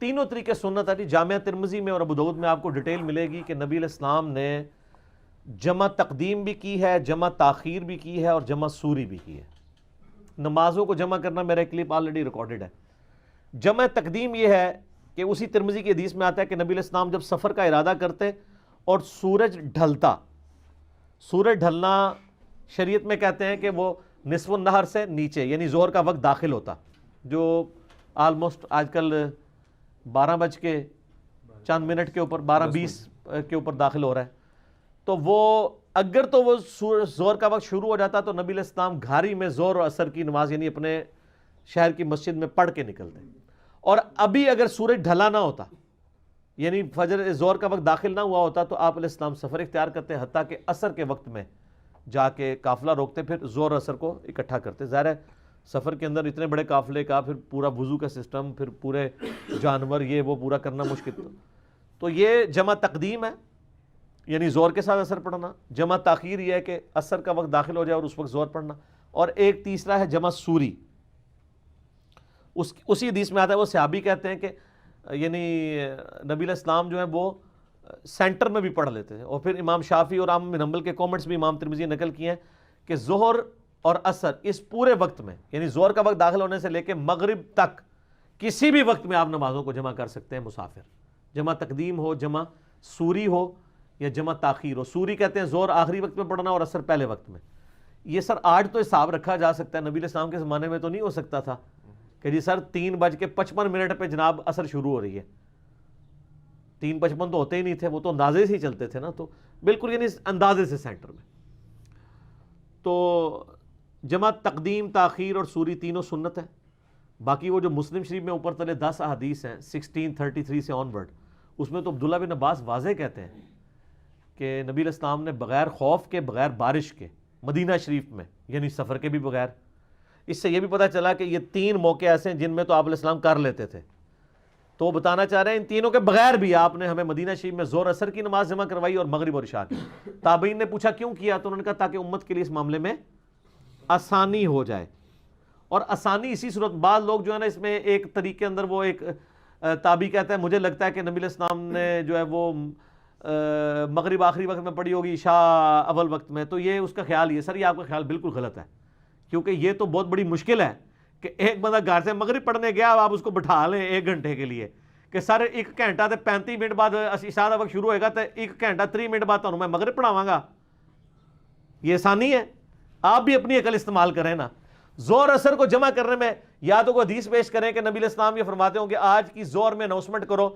تینوں طریقے سنت ہے. جامعہ ترمذی میں اور ابو داؤد میں آپ کو ڈیٹیل ملے گی کہ نبی علیہ السلام نے جمع تقدیم بھی کی ہے, جمع تاخیر بھی کی ہے, اور جمع سوری بھی کی ہے. نمازوں کو جمع کرنا میرا کلپ آلریڈی ریکارڈڈ ہے. جمع تقدیم یہ ہے کہ اسی ترمذی کی حدیث میں آتا ہے کہ نبی علیہ السلام جب سفر کا ارادہ کرتے اور سورج ڈھلتا, سورج ڈھلنا شریعت میں کہتے ہیں کہ وہ نصف النہر سے نیچے یعنی ظہر کا وقت داخل ہوتا, جو آلموسٹ آج کل 12 بج کے چند منٹ کے اوپر 12:20 کے اوپر داخل ہو رہا ہے. تو وہ اگر تو وہ ظہر کا وقت شروع ہو جاتا تو نبی علیہ السلام گھاری میں ظہر اور عصر کی نماز یعنی اپنے شہر کی مسجد میں پڑھ کے نکلتے. اور ابھی اگر سورج ڈھلا نہ ہوتا یعنی فجر ظہر کا وقت داخل نہ ہوا ہوتا تو آپ علیہ السلام سفر اختیار کرتے, حتیٰ کہ عصر کے وقت میں جا کے قافلہ روکتے, پھر ظہر عصر کو اکٹھا کرتے. ظاہر ہے سفر کے اندر اتنے بڑے قافلے کا پھر پورا وضو کا سسٹم, پھر پورے جانور یہ وہ پورا کرنا مشکل. تو یہ جمع تقدیم ہے یعنی ظہر کے ساتھ عصر پڑھنا. جمع تاخیر یہ ہے کہ عصر کا وقت داخل ہو جائے اور اس وقت ظہر پڑھنا. اور ایک تیسرا ہے جمع سوری. اسی حدیث میں آتا ہے, وہ صحابی کہتے ہیں کہ یعنی نبی علیہ السلام جو ہے وہ سینٹر میں بھی پڑھ لیتے تھے. اور پھر امام شافعی اور احمد بن حنبل کے کامنٹس بھی امام ترمذی نے نقل کیے ہیں کہ ظہر اور عصر اس پورے وقت میں یعنی ظہر کا وقت داخل ہونے سے لے کے مغرب تک کسی بھی وقت میں آپ نمازوں کو جمع کر سکتے ہیں مسافر. جمع تقدیم ہو, جمع سوری ہو یا جمع تاخیر ہو. سوری کہتے ہیں ظہر آخری وقت میں پڑھنا اور عصر پہلے وقت میں. یہ سر آج تو حساب رکھا جا سکتا ہے, نبی علیہ السلام کے زمانے میں تو نہیں ہو سکتا تھا کہ جی سر 3:55 پہ جناب عصر شروع ہو رہی ہے. 3:55 تو ہوتے ہی نہیں تھے, وہ تو اندازے سے ہی چلتے تھے نا. تو بالکل یعنی اندازے سے سینٹر میں. تو جمع تقدیم, تاخیر اور سوری تینوں سنت ہے. باقی وہ جو مسلم شریف میں اوپر تلے 10 احادیث ہیں 1633 سے آن ورڈ, اس میں تو عبداللہ بن عباس واضح کہتے ہیں کہ نبی علیہ السلام نے بغیر خوف کے, بغیر بارش کے, مدینہ شریف میں یعنی سفر کے بھی بغیر. اس سے یہ بھی پتہ چلا کہ یہ 3 موقع ایسے ہیں جن میں تو آپ علیہ السلام کر لیتے تھے. تو وہ بتانا چاہ رہے ہیں ان تینوں کے بغیر بھی آپ نے ہمیں مدینہ شریف میں ظہر عصر کی نماز جمع کروائی اور مغرب اور عشاء کی. تابعین نے پوچھا کیوں کیا, تو انہوں نے کہا تاکہ امت کے لیے اس معاملے میں آسانی ہو جائے. اور آسانی اسی صورت, بعض لوگ جو ہے نا اس میں ایک طریقے اندر وہ ایک تابعی کہتا ہے مجھے لگتا ہے کہ نبی علیہ السلام نے جو ہے وہ مغرب آخری وقت میں پڑھی ہوگی, عشاء اول وقت میں. تو یہ اس کا خیال, یہ سر یہ آپ کا خیال بالکل غلط ہے, کیونکہ یہ تو بہت بڑی مشکل ہے کہ ایک بندہ گھر سے مغرب پڑھنے گیا, آپ اس کو بٹھا لیں 1 گھنٹے کے لیے کہ سر 1 گھنٹہ تے 35 منٹ بعد عشاء دا وقت شروع ہوئے گا تو 1 گھنٹہ 3 منٹ بعد تو میں مغرب پڑھاواں گا. یہ آسانی ہے؟ آپ بھی اپنی عقل استعمال کریں نا. ظہر عصر کو جمع کرنے میں یا تو کوئی حدیث پیش کریں کہ نبی علیہ السلام یہ فرماتے ہوں کہ آج کی ظہر میں اناؤنسمنٹ کرو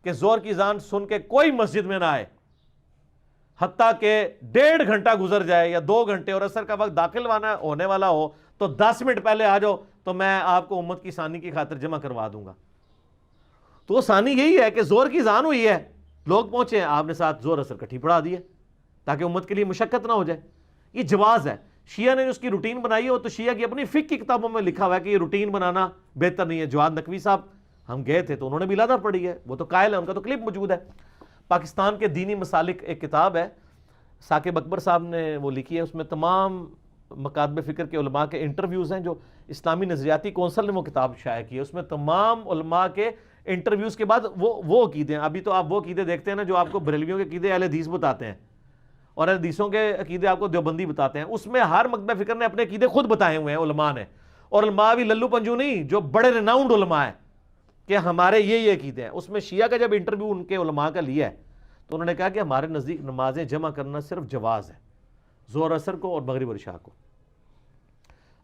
کہ ظہر کی اذان سن کے کوئی مسجد میں نہ آئے حتیٰ کہ 1.5 گھنٹہ گزر جائے یا 2 گھنٹے, اور عصر کا وقت داخل ہونے والا ہو تو 10 منٹ پہلے آ جاؤ تو میں آپ کو امت کی آسانی کی خاطر جمع کروا دوں گا. تو آسانی یہی ہے کہ ظہر کی اذان ہوئی ہے, لوگ پہنچے ہیں, آپ نے ساتھ ظہر عصر کٹھی پڑھا دی ہے تاکہ امت کے لیے مشقت نہ ہو جائے. یہ جواز ہے. شیعہ نے اس کی روٹین بنائی ہو تو شیعہ کی اپنی فقہ کی کتابوں میں لکھا ہوا ہے کہ یہ روٹین بنانا بہتر نہیں ہے. جواد نقوی صاحب ہم گئے تھے تو انہوں نے بھی لادہ پڑھی ہے, وہ تو قائل ہے, ان کا تو کلپ موجود ہے. پاکستان کے دینی مسالک ایک کتاب ہے, ثاقب اکبر صاحب نے وہ لکھی ہے, اس میں تمام مکاتب فکر کے علماء کے انٹرویوز ہیں جو اسلامی نظریاتی کونسل نے وہ کتاب شائع کی ہے. اس میں تمام علماء کے انٹرویوز کے بعد وہ عقیدے ہیں. ابھی تو آپ وہ عقیدے دیکھتے ہیں نا جو آپ کو بریلویوں کے عقیدے اہل حدیث بتاتے ہیں اور اہل حدیثوں کے عقیدے آپ کو دیوبندی بتاتے ہیں. اس میں ہر مکتبہ فکر نے اپنے عقیدے خود بتائے ہوئے ہیں علماء نے, اور علماء بھی للو پنجو نہیں, جو بڑے ریناؤنڈ علماء ہیں کہ ہمارے یہ عقیدے ہیں. اس میں شیعہ کا جب انٹرویو ان کے علماء کا لیا ہے تو انہوں نے کہا کہ ہمارے نزدیک نمازیں جمع کرنا صرف جواز ہے, ظہر عصر کو اور مغرب اور عشاء کو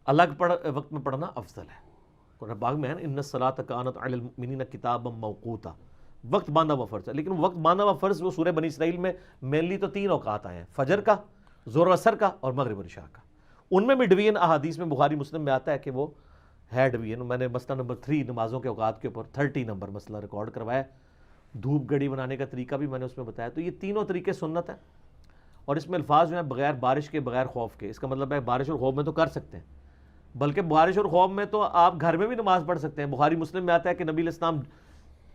الگ وقت میں پڑھنا افضل ہے. قرآن پاک میں ہے ان الصلاۃ کانت علی المؤمنین کتابا موقوتا, وقت باندھا ہوا فرض ہے. لیکن وقت باندھا ہوا فرض وہ سورہ بنی اسرائیل میں مینلی تو 3 اوقات آئے ہیں, فجر کا, ظہر عصر کا اور مغرب اور عشاء کا. ان میں بھی ڈویژن احادیث میں بخاری مسلم میں آتا ہے کہ وہ ہے ڈویژن. میں نے مسئلہ نمبر 3 نمازوں کے اوقات کے اوپر 30 نمبر مسئلہ ریکارڈ کروایا. دھوپ گڑی بنانے کا طریقہ بھی میں نے اس میں بتایا. تو یہ تینوں طریقے سنت ہیں, اور اس میں الفاظ جو ہیں بغیر بارش کے, بغیر خوف کے. اس کا مطلب ہے بارش اور خوف میں تو کر سکتے ہیں, بلکہ بارش اور خوف میں تو آپ گھر میں بھی نماز پڑھ سکتے ہیں. بخاری مسلم میں آتا ہے کہ نبی علیہ السلام,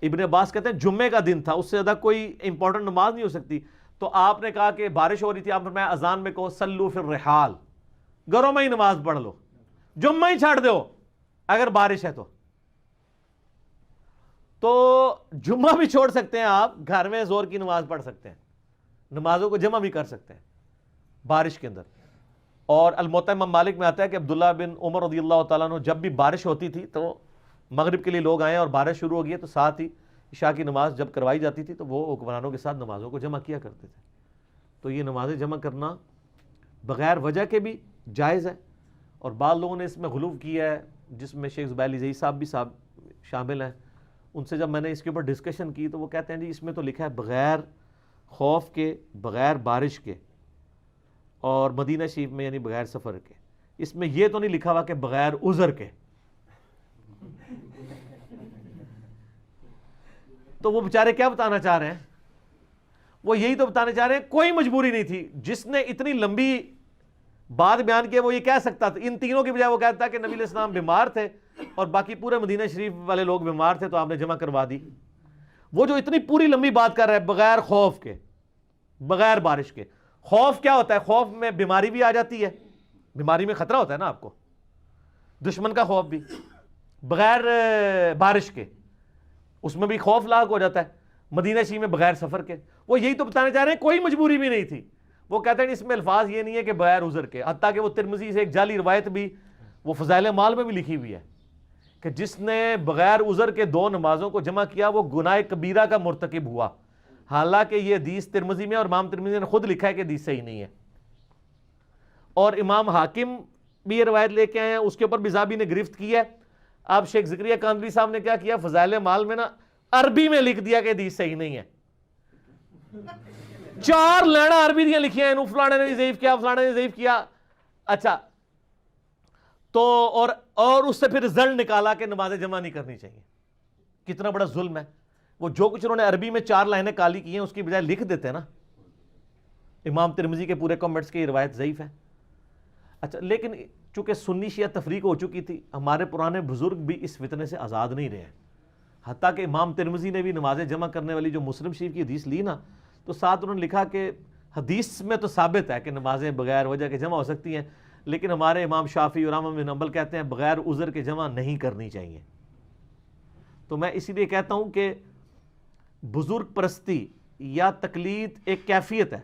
ابن عباس کہتے ہیں جمعے کا دن تھا, اس سے زیادہ کوئی امپورٹنٹ نماز نہیں ہو سکتی, تو آپ نے کہا کہ بارش ہو رہی تھی, آپ نے فرمایا اذان میں کہو صلو فی الرحال, گھروں میں ہی نماز پڑھ لو, جمعہ ہی چھاڑ دو اگر بارش ہے تو. تو جمعہ بھی چھوڑ سکتے ہیں آپ، گھر میں زور کی نماز پڑھ سکتے ہیں، نمازوں کو جمع بھی کر سکتے ہیں بارش کے اندر. اور الموطا امام مالک میں آتا ہے کہ عبداللہ بن عمر رضی اللہ تعالیٰ عنہ جب بھی بارش ہوتی تھی تو مغرب کے لیے لوگ آئے اور بارش شروع ہو گئی تو ساتھ ہی عشاء کی نماز جب کروائی جاتی تھی تو وہ حکمرانوں کے ساتھ نمازوں کو جمع کیا کرتے تھے. تو یہ نمازیں جمع کرنا بغیر وجہ کے بھی جائز ہے، اور بعض لوگوں نے اس میں غلو کیا ہے جس میں شیخ زبیر علی زئی صاحب بھی شامل ہیں. ان سے جب میں نے اس کے اوپر ڈسکشن کی تو وہ کہتے ہیں جی اس میں تو لکھا ہے بغیر خوف کے، بغیر بارش کے، اور مدینہ شریف میں یعنی بغیر سفر کے. اس میں یہ تو نہیں لکھا ہوا کہ بغیر عذر کے. تو وہ بیچارے کیا بتانا چاہ رہے ہیں؟ وہ یہی تو بتانا چاہ رہے ہیں کوئی مجبوری نہیں تھی. جس نے اتنی لمبی بات بیان کی وہ یہ کہہ سکتا تھا، ان تینوں کی بجائے وہ کہتا کہ نبی علیہ السلام بیمار تھے اور باقی پورے مدینہ شریف والے لوگ بیمار تھے تو آپ نے جمع کروا دی. وہ جو اتنی پوری لمبی بات کر رہا ہے بغیر خوف کے، بغیر بارش کے. خوف کیا ہوتا ہے؟ خوف میں بیماری بھی آ جاتی ہے، بیماری میں خطرہ ہوتا ہے نا آپ کو، دشمن کا خوف بھی. بغیر بارش کے اس میں بھی خوف لاحق ہو جاتا ہے. مدینہ شریف میں بغیر سفر کے. وہ یہی تو بتانے چاہ رہے ہیں کوئی مجبوری بھی نہیں تھی. وہ کہتے ہیں اس میں الفاظ یہ نہیں ہے کہ بغیر عذر کے، حتیٰ کہ وہ ترمذی سے ایک جعلی روایت بھی وہ فضائل مال میں بھی لکھی ہوئی ہے کہ جس نے بغیر عذر کے 2 نمازوں کو جمع کیا وہ گناہ کبیرہ کا مرتکب ہوا. حالانکہ یہ حدیث ترمذی میں، اور امام ترمذی نے خود لکھا ہے کہ حدیث صحیح نہیں ہے. اور امام حاکم بھی یہ روایت لے کے آئے ہیں، اس کے اوپر بھی ذہبی نے گرفت کی ہے. اب شیخ زکریا کاندھلی صاحب نے کیا کیا، فضائل مال میں نا عربی میں لکھ دیا کہ حدیث صحیح نہیں ہے. 4 لینا عربی دیاں لکھی ہیں، فلانے نے ضعیف کیا، فلانے نے ضعیف کیا. اچھا تو اور اس سے پھر رزلٹ نکالا کہ نمازیں جمع نہیں کرنی چاہیے. کتنا بڑا ظلم ہے. وہ جو کچھ انہوں نے عربی میں 4 لائنیں کالی کی ہیں اس کی بجائے لکھ دیتے ہیں نا. امام ترمذی کے پورے کمنٹس کی یہ روایت ضعیف ہے. اچھا لیکن چونکہ سنی شیعہ تفریق ہو چکی تھی، ہمارے پرانے بزرگ بھی اس فتنے سے آزاد نہیں رہے. حتیٰ کہ امام ترمذی نے بھی نمازیں جمع کرنے والی جو مسلم شریف کی حدیث لی نا تو ساتھ انہوں نے لکھا کہ حدیث میں تو ثابت ہے کہ نمازیں بغیر وجہ کے جمع ہو سکتی ہیں، لیکن ہمارے امام شافعی اور احمد بن حنبل کہتے ہیں بغیر عذر کے جمع نہیں کرنی چاہیے. تو میں اسی لیے کہتا ہوں کہ بزرگ پرستی یا تقلید ایک کیفیت ہے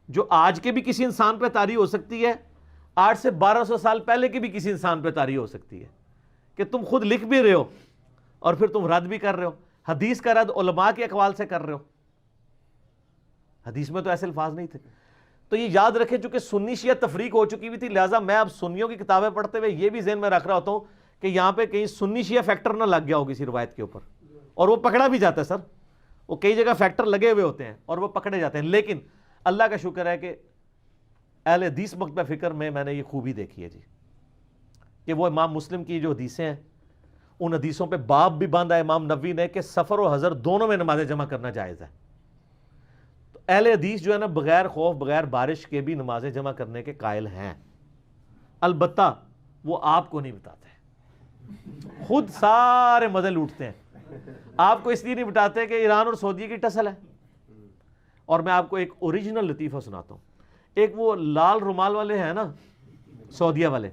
جو آج کے بھی کسی انسان پہ طاری ہو سکتی ہے، 8 سے 1200 سال پہلے کے بھی کسی انسان پہ طاری ہو سکتی ہے کہ تم خود لکھ بھی رہے ہو اور پھر تم رد بھی کر رہے ہو. حدیث کا رد علماء کے اقوال سے کر رہے ہو، حدیث میں تو ایسے الفاظ نہیں تھے. تو یہ یاد رکھیں چونکہ سنی شیعہ تفریق ہو چکی ہوئی تھی، لہٰذا میں اب سنیوں کی کتابیں پڑھتے ہوئے یہ بھی ذہن میں رکھ رہا ہوتا ہوں کہ یہاں پہ کہیں سنی شیعہ فیکٹر نہ لگ گیا ہو کسی روایت کے اوپر. اور وہ پکڑا بھی جاتا ہے سر، وہ کئی جگہ فیکٹر لگے ہوئے ہوتے ہیں اور وہ پکڑے جاتے ہیں. لیکن اللہ کا شکر ہے کہ اہل حدیث مکتبہ فکر میں نے یہ خوبی دیکھی ہے جی کہ وہ امام مسلم کی جو حدیثیں ہیں ان حدیثوں پہ باب بھی باندھا ہے امام نووی نے کہ سفر و حضر دونوں میں نمازیں جمع کرنا جائز ہے. تو اہل حدیث جو ہے نا بغیر خوف بغیر بارش کے بھی نمازیں جمع کرنے کے قائل ہیں. البتہ وہ آپ کو نہیں بتاتے، خود سارے مزے لوٹتے ہیں. آپ کو اس لیے نہیں بتاتے کہ ایران اور سعودیہ کی ٹسل ہے. اور میں آپ کو ایک اوریجنل لطیفہ سناتا ہوں. ایک وہ لال رومال والے ہیں نا سعودیہ والے،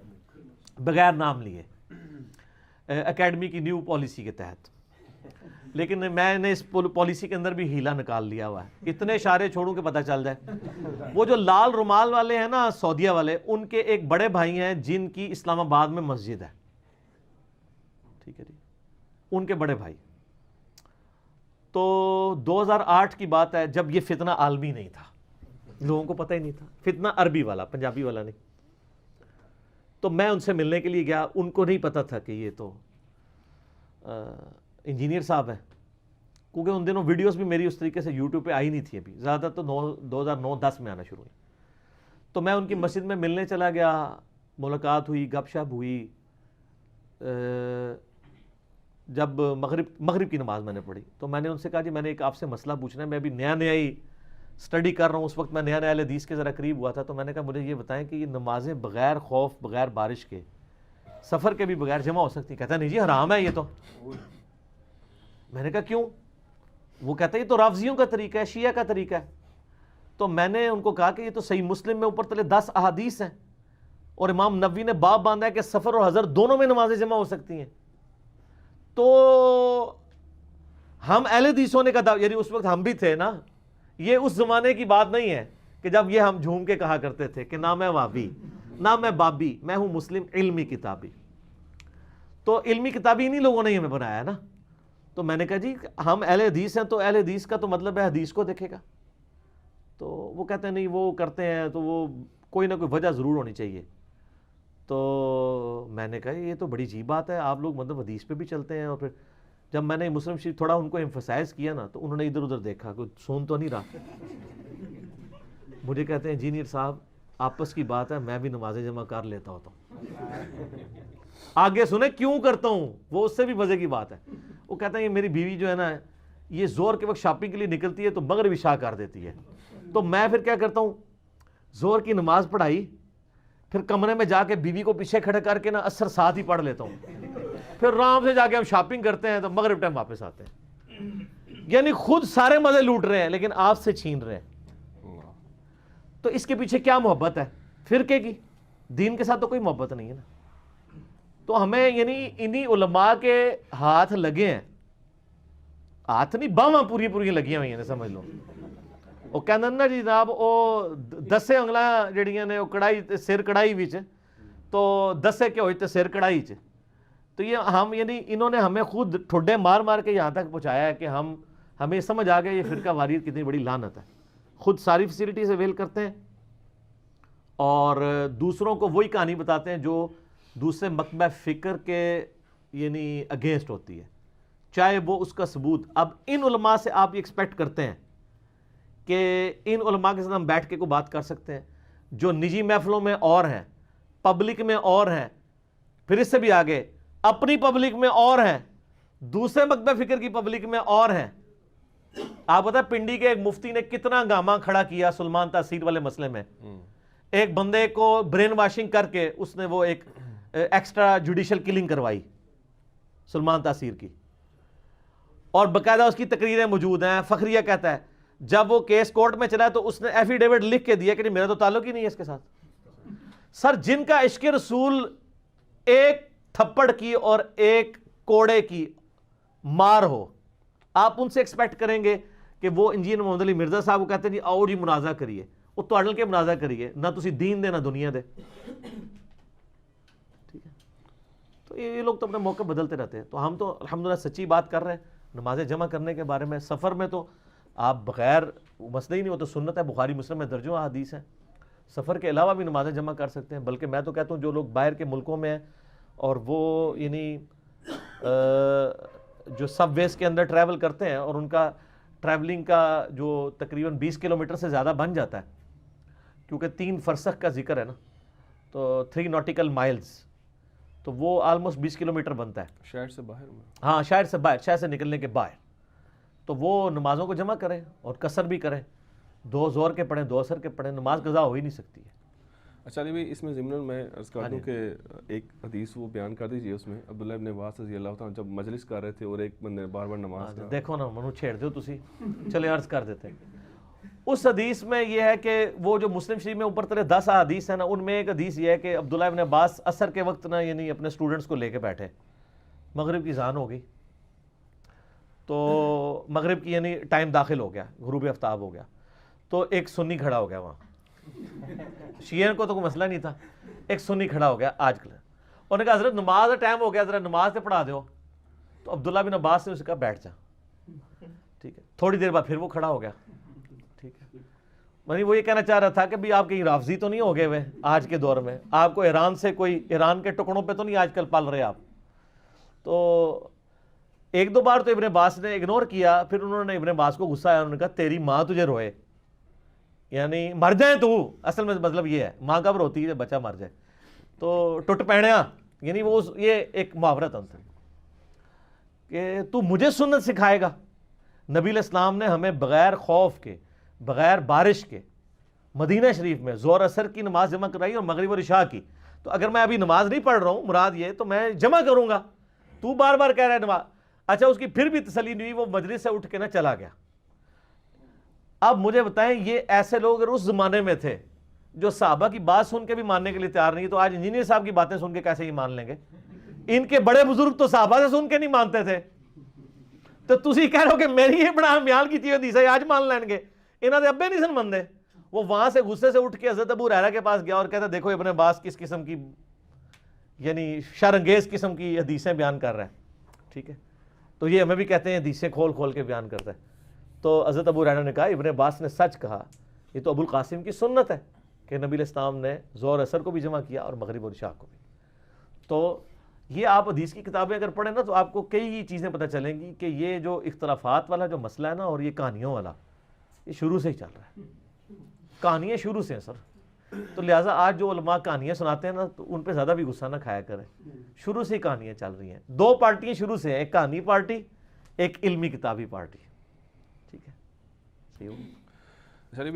بغیر نام لیے، اکیڈمی کی نیو پالیسی کے تحت، لیکن میں نے اس پالیسی کے اندر بھی ہیلا نکال لیا ہوا ہے، اتنے اشارے چھوڑوں کہ پتہ چل جائے. وہ جو لال رومال والے ہیں نا سعودیہ والے، ان کے ایک بڑے بھائی ہیں جن کی اسلام آباد میں مسجد ہے، ٹھیک ہے جی، ان کے بڑے بھائی. تو 2008 کی بات ہے جب یہ فتنہ عالمی نہیں تھا، لوگوں کو پتہ ہی نہیں تھا، فتنہ عربی والا، پنجابی والا نہیں. تو میں ان سے ملنے کے لیے گیا، ان کو نہیں پتا تھا کہ یہ تو انجینئر صاحب ہیں، کیونکہ ان دنوں ویڈیوز بھی میری اس طریقے سے یوٹیوب پہ آئی نہیں تھی ابھی، زیادہ تو 2009-10 میں آنا شروع ہوئی. تو میں ان کی مسجد میں ملنے چلا گیا، ملاقات ہوئی، گپ شپ ہوئی. جب مغرب کی نماز میں نے پڑھی تو میں نے ان سے کہا جی میں نے ایک آپ سے مسئلہ پوچھنا ہے، میں ابھی نیا ہی اسٹڈی کر رہا ہوں، اس وقت میں نیا اہل حدیث کے ذرا قریب ہوا تھا. تو میں نے کہا مجھے یہ بتائیں کہ یہ نمازیں بغیر خوف بغیر بارش کے سفر کے بھی بغیر جمع ہو سکتی؟ کہتا نہیں جی حرام ہے یہ تو. میں نے کہا کیوں؟ وہ کہتا ہے یہ تو رافضیوں کا طریقہ ہے، شیعہ کا طریقہ ہے. تو میں نے ان کو کہا کہ یہ تو صحیح مسلم میں اوپر تلے 10 احادیث ہیں اور امام نووی نے باب باندھا ہے کہ سفر اور حضر دونوں میں نمازیں جمع ہو سکتی ہیں. تو ہم اہل حدیث ہونے کا یعنی اس وقت ہم بھی تھے نا, یہ اس زمانے کی بات نہیں ہے کہ جب یہ ہم جھوم کے کہا کرتے تھے کہ نہ میں وابی نہ میں بابی, میں ہوں مسلم علمی کتابی. تو علمی کتابی انہی لوگوں نے ہمیں بنایا نا. تو میں نے کہا جی ہم اہل حدیث ہیں تو اہل حدیث کا تو مطلب ہے حدیث کو دیکھے گا. تو وہ کہتے ہیں نہیں وہ کرتے ہیں تو وہ کوئی نہ کوئی وجہ ضرور ہونی چاہیے. تو میں نے کہا یہ تو بڑی عجیب بات ہے, آپ لوگ مطلب حدیث پہ بھی چلتے ہیں. اور پھر جب میں نے مسلم شریف تھوڑا ان کو ایمفسائز کیا نا تو انہوں نے ادھر ادھر دیکھا, کوئی سن تو نہیں رہا. مجھے کہتے ہیں انجینئر صاحب آپس کی بات ہے, میں بھی نماز جمع کر لیتا ہوتا ہوں. آگے سنیں کیوں کرتا ہوں, وہ اس سے بھی مزے کی بات ہے. وہ کہتا ہے یہ میری بیوی جو ہے نا یہ زور کے وقت شاپنگ کے لیے نکلتی ہے تو مغرب عشاء کر دیتی ہے, تو میں پھر کیا کرتا ہوں زور کی نماز پڑھائی, پھر کمرے میں جا کے بیوی کو پیچھے کھڑے کر کے نا عصر ساتھ ہی پڑھ لیتا ہوں, پھر آرام سے جا کے ہم شاپنگ کرتے ہیں تو مغرب ٹائم واپس آتے ہیں. یعنی خود سارے مزے لوٹ رہے ہیں لیکن آپ سے چھین رہے ہیں. تو اس کے پیچھے کیا محبت ہے؟ فرقے کی. دین کے ساتھ تو کوئی محبت نہیں ہے نا. تو ہمیں یعنی انہی علماء کے ہاتھ لگے ہیں, ہاتھ نہیں باواں پوری پوری لگی ہوئی ہیں سمجھ لو. وہ کہندے نا جی جناب وہ دسے انگلاں جڑیاں نے وہ کڑائی سر کڑائی وچ, تو دسے کہ ہوئی تے سر کڑائی چ. تو یہ ہم یعنی انہوں نے ہمیں خود ٹھڈے مار مار کے یہاں تک پہنچایا ہے کہ ہمیں سمجھ آ گیا یہ فرقہ واریت کتنی بڑی لعنت ہے. خود ساری فیسلٹیز اویل کرتے ہیں اور دوسروں کو وہی کہانی بتاتے ہیں جو دوسرے مکتبہ فکر کے یعنی اگینسٹ ہوتی ہے, چاہے وہ اس کا ثبوت. اب ان علماء سے آپ یہ ایکسپیکٹ کرتے ہیں کہ ان علماء کے ساتھ ہم بیٹھ کے کوئی بات کر سکتے ہیں جو نجی محفلوں میں اور ہیں, پبلک میں اور ہیں, پھر اس سے بھی آگے اپنی پبلک میں اور ہیں, دوسرے مکتبہ فکر کی پبلک میں اور ہیں. آپ پتہ ہے پنڈی کے ایک مفتی نے کتنا ہنگامہ کھڑا کیا سلمان تاثیر والے مسئلے میں. ایک بندے کو برین واشنگ کر کے اس نے وہ ایک ایکسٹرا جوڈیشل کلنگ کروائی سلمان تاثیر کی, اور باقاعدہ اس کی تقریریں موجود ہیں. فخریہ کہتا ہے جب وہ کیس کورٹ میں چلا تو اس نے ایفیڈیوٹ لکھ کے دیا کہ میرا تو تعلق ہی نہیں ہے اس کے ساتھ. سر جن کا عشق رسول ایک تھپڑ کی اور ایک کوڑے کی مار ہو, آپ ان سے ایکسپیکٹ کریں گے کہ وہ انجینئر محمد علی مرزا صاحب کو کہتے ہیں جی آؤ جی منازعہ کریے, وہ تو کے منازعہ کریے, نہ تسی دین دے نہ دنیا دے. ٹھیک ہے, تو یہ لوگ تو اپنے موقع بدلتے رہتے ہیں. تو ہم تو الحمدللہ سچی بات کر رہے ہیں نمازیں جمع کرنے کے بارے میں. سفر میں تو آپ بغیر مسئلہ ہی نہیں ہوتا, سنت ہے, بخاری مسلم میں درجوں حدیث ہیں. سفر کے علاوہ بھی نمازیں جمع کر سکتے ہیں. بلکہ میں تو کہتا ہوں جو لوگ باہر کے ملکوں میں ہیں اور وہ یعنی جو سب ویز کے اندر ٹریول کرتے ہیں اور ان کا ٹریولنگ کا جو تقریباً 20 کلومیٹر سے زیادہ بن جاتا ہے, کیونکہ 3 فرسخ کا ذکر ہے نا, تو 3 ناٹیکل مائلز, تو وہ آلموسٹ 20 کلومیٹر بنتا ہے شہر سے باہر. ہاں شہر سے باہر, شہر سے نکلنے کے باہر. تو وہ نمازوں کو جمع کریں اور قصر بھی کریں, 2 زور کے پڑھیں 2 اثر کے پڑھیں, نماز قضا ہو ہی نہیں سکتی ہے. اچھا علی بھائی اس میں ضمن میں عرض کر دوں کہ ایک حدیث وہ بیان کر دیجیے. اس میں عبداللہ ابن عباس رضی اللہ تعالیٰ جب مجلس کر رہے تھے اور ایک بندے نے بار بار نماز دیکھو نا منو چھیڑ دو تسی, چلے عرض کر دیتے ہیں. اس حدیث میں یہ ہے کہ وہ جو مسلم شریف میں اوپر تلے 10 حدیث ہیں نا, ان میں ایک حدیث یہ ہے کہ عبداللہ ابن عباس عصر کے وقت نا یعنی اپنے اسٹوڈنٹس کو لے کے بیٹھے, مغرب کی اذان ہو گئی, تو مغرب کی یعنی ٹائم داخل ہو گیا, غروب آفتاب ہو گیا, تو ایک سنی کھڑا ہو گیا وہاں. شیعہ کو تو کوئی مسئلہ نہیں تھا, ایک سنی کھڑا ہو گیا آج کل, انہوں نے کہا حضرت نماز کا ٹائم ہو گیا, ذرا نماز سے پڑھا دو. تو عبداللہ بن عباس نے اسے کہا بیٹھ جا. ٹھیک ہے, تھوڑی دیر بعد پھر وہ کھڑا ہو گیا. ٹھیک ہے, یعنی وہ یہ کہنا چاہ رہا تھا کہ بھی آپ کہیں رافضی تو نہیں ہو گئے ہوئے آج کے دور میں, آپ کو ایران سے کوئی ایران کے ٹکڑوں پہ تو نہیں آج کل پال رہے آپ. تو 1-2 بار تو ابن عباس نے اگنور کیا, پھر انہوں نے ابن عباس کو غصہ آیا, انہوں نے کہا تیری ماں تجھے روئے, یعنی مر جائیں تو, اصل میں مطلب یہ ہے ماں کب روتی ہے جب بچہ مر جائے, تو ٹوٹ پہنیا, یعنی وہ یہ ایک محاورت ہے کہ تو مجھے سنت سکھائے گا. نبی علیہ السلام نے ہمیں بغیر خوف کے بغیر بارش کے مدینہ شریف میں زور اثر کی نماز جمع کرائی اور مغرب اور عشاء کی. تو اگر میں ابھی نماز نہیں پڑھ رہا ہوں مراد یہ, تو میں جمع کروں گا. تو بار بار کہہ رہا ہے نماز. اچھا اس کی پھر بھی تسلی نہیں ہوئی, وہ مجلس سے اٹھ کے نہ چلا گیا. اب مجھے بتائیں یہ ایسے لوگ اگر اس زمانے میں تھے جو صحابہ کی بات سن کے بھی ماننے کے لیے تیار نہیں, تو آج انجینئر صاحب کی باتیں سن کے کیسے ہی مان لیں گے؟ ان کے بڑے بزرگ تو صحابہ سے سن کے نہیں مانتے تھے. تو تسی کہہ رہے ہو کہ میری یہ بڑا بیان کی حدیث ہے آج مان لین گے. انہاں دے ابے نہیں سن مندے. وہ وہاں سے غصے سے اٹھ کے حضرت ابو ہریرہ کے پاس گیا اور کہتا دیکھو ابن عباس کس قسم کی یعنی شرانگیز قسم کی حدیثیں بیان کر رہا ہے. ٹھیک ہے, تو یہ ہمیں بھی کہتے ہیں حدیثیں کھول کھول کے بیان کرتا ہے. تو حضرت ابو ہریرہ نے کہا ابن عباس نے سچ کہا, یہ تو ابو القاسم کی سنت ہے کہ نبی علیہ السلام نے ظہر اثر کو بھی جمع کیا اور مغرب اور عشاء کو بھی. تو یہ آپ حدیث کی کتابیں اگر پڑھیں نا تو آپ کو کئی چیزیں پتہ چلیں گی کہ یہ جو اختلافات والا جو مسئلہ ہے نا اور یہ کہانیوں والا, یہ شروع سے ہی چل رہا ہے. کہانیاں شروع سے ہیں سر. تو لہٰذا آج جو علماء کہانیاں سناتے ہیں نا تو ان پہ زیادہ بھی غصہ نہ کھایا کریں. شروع سے ہی کہانیاں چل رہی ہیں. دو پارٹیاں شروع سے ہیں, ایک کہانی پارٹی, ایک علمی کتابی پارٹی. ٹھیک ہے.